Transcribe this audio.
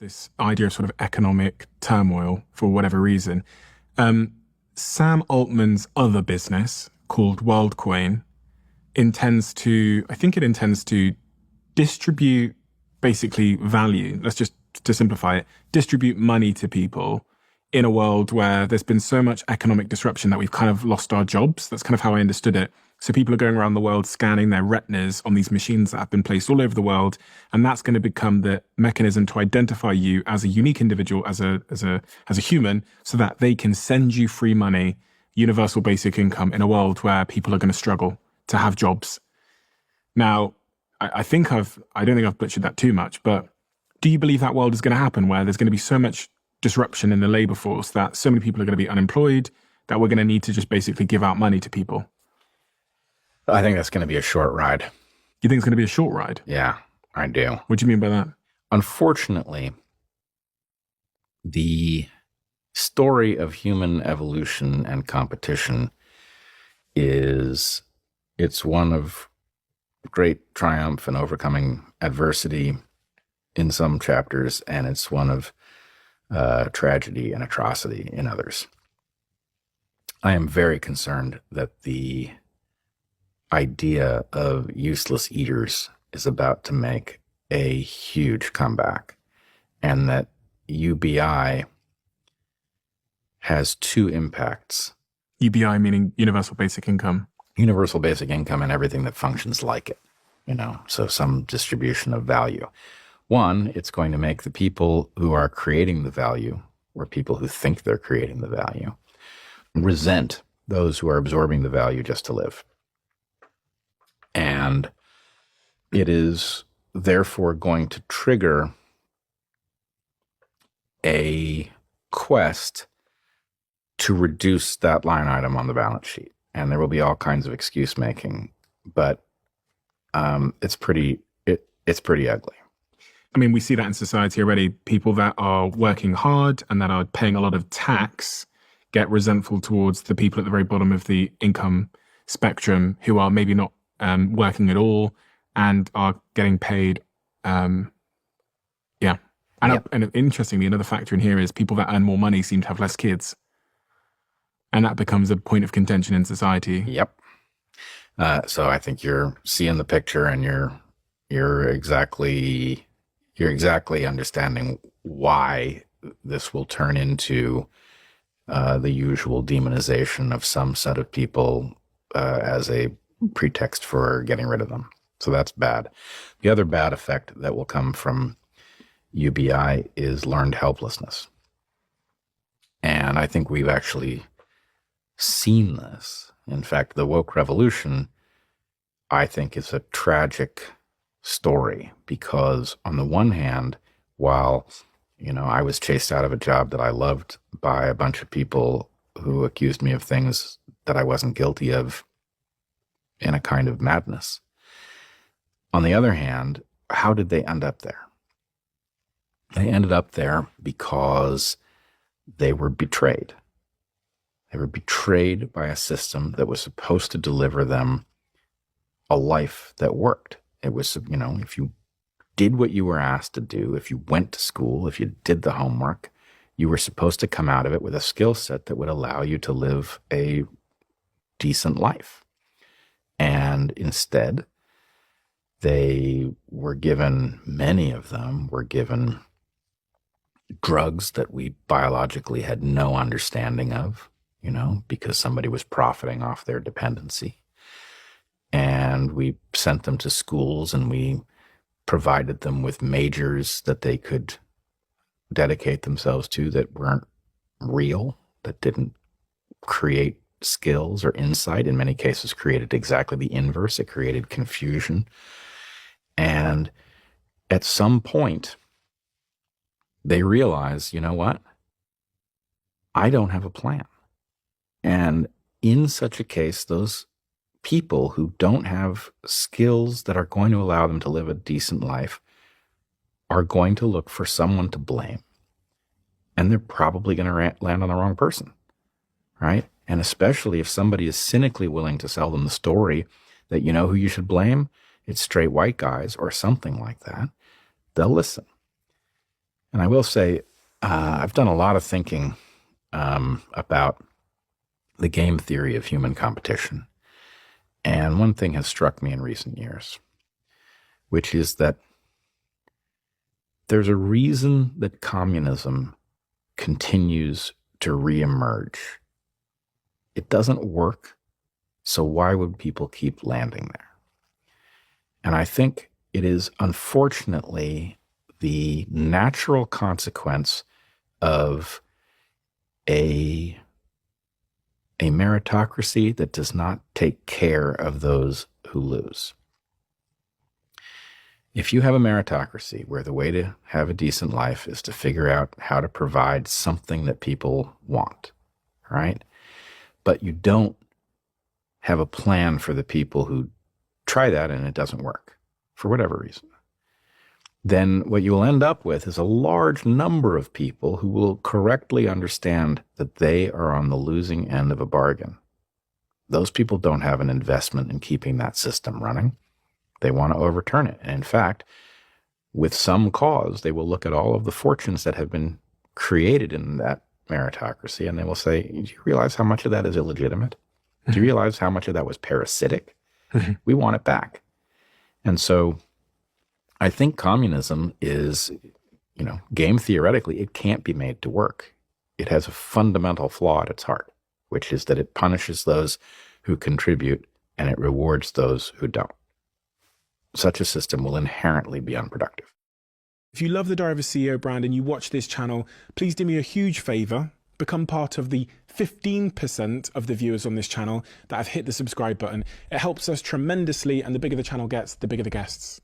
this idea of sort of economic turmoil for whatever reason. Um, Sam Altman's other business called WorldCoin I think it intends to distribute basically value. Let's just, to simplify it, distribute money to people in a world where there's been so much economic disruption that we've kind of lost our jobs. That's kind of how I understood it. So people are going around the world scanning their retinas on these machines that have been placed all over the world. And that's going to become the mechanism to identify you as a unique individual, as a human, so that they can send you free money, universal basic income in a world where people are going to struggle to have jobs. Now, I don't think I've butchered that too much, but do you believe that world is going to happen where there's going to be so much disruption in the labor force that so many people are going to be unemployed that we're going to need to just basically give out money to people? I think that's going to be a short ride. You think it's going to be a short ride? Yeah, I do. What do you mean by that? Unfortunately, the story of human evolution and competition it's one of great triumph and overcoming adversity in some chapters, and it's one of tragedy and atrocity in others. I am very concerned that the idea of useless eaters is about to make a huge comeback, and that UBI has two impacts. UBI meaning universal basic income. Universal basic income and everything that functions like it, so some distribution of value. One, it's going to make the people who are creating the value, or people who think they're creating the value, resent those who are absorbing the value just to live. And it is therefore going to trigger a quest to reduce that line item on the balance sheet. And there will be all kinds of excuse making, but it's pretty ugly. I mean, we see that in society already. People that are working hard and that are paying a lot of tax get resentful towards the people at the very bottom of the income spectrum who are maybe not working at all and are getting paid. And interestingly, another factor in here is people that earn more money seem to have less kids. And that becomes a point of contention in society. Yep. So I think you're seeing the picture, and you're exactly understanding why this will turn into the usual demonization of some set of people as a pretext for getting rid of them. So that's bad. The other bad effect that will come from UBI is learned helplessness. And I think we've actually seen this. In fact, the woke revolution, I think, is a tragic story because on the one hand, while, I was chased out of a job that I loved by a bunch of people who accused me of things that I wasn't guilty of in a kind of madness. On the other hand, how did they end up there? They ended up there because they were betrayed. They were betrayed by a system that was supposed to deliver them a life that worked. It was, if you did what you were asked to do, if you went to school, if you did the homework, you were supposed to come out of it with a skill set that would allow you to live a decent life. And instead, many of them were given drugs that we biologically had no understanding of, because somebody was profiting off their dependency. And we sent them to schools, and we provided them with majors that they could dedicate themselves to that weren't real, that didn't create skills or insight. In many cases, created exactly the inverse. It created confusion. And at some point, they realize, you know what? I don't have a plan. And in such a case, those people who don't have skills that are going to allow them to live a decent life are going to look for someone to blame. And they're probably going to land on the wrong person, right? And especially if somebody is cynically willing to sell them the story that, who you should blame? It's straight white guys or something like that. They'll listen. And I will say, I've done a lot of thinking about the game theory of human competition. And one thing has struck me in recent years, which is that there's a reason that communism continues to reemerge. It doesn't work, so why would people keep landing there? And I think it is unfortunately the natural consequence of a meritocracy that does not take care of those who lose. If you have a meritocracy where the way to have a decent life is to figure out how to provide something that people want, right? But you don't have a plan for the people who try that and it doesn't work for whatever reason, then what you will end up with is a large number of people who will correctly understand that they are on the losing end of a bargain. Those people don't have an investment in keeping that system running. They want to overturn it. And in fact, with some cause, they will look at all of the fortunes that have been created in that meritocracy and they will say, do you realize how much of that is illegitimate? Do you realize how much of that was parasitic? We want it back. And so I think communism is, game theoretically, it can't be made to work. It has a fundamental flaw at its heart, which is that it punishes those who contribute and it rewards those who don't. Such a system will inherently be unproductive. If you love the Diary of a CEO brand and you watch this channel, please do me a huge favor. Become part of the 15% of the viewers on this channel that have hit the subscribe button. It helps us tremendously, and the bigger the channel gets, the bigger the guests.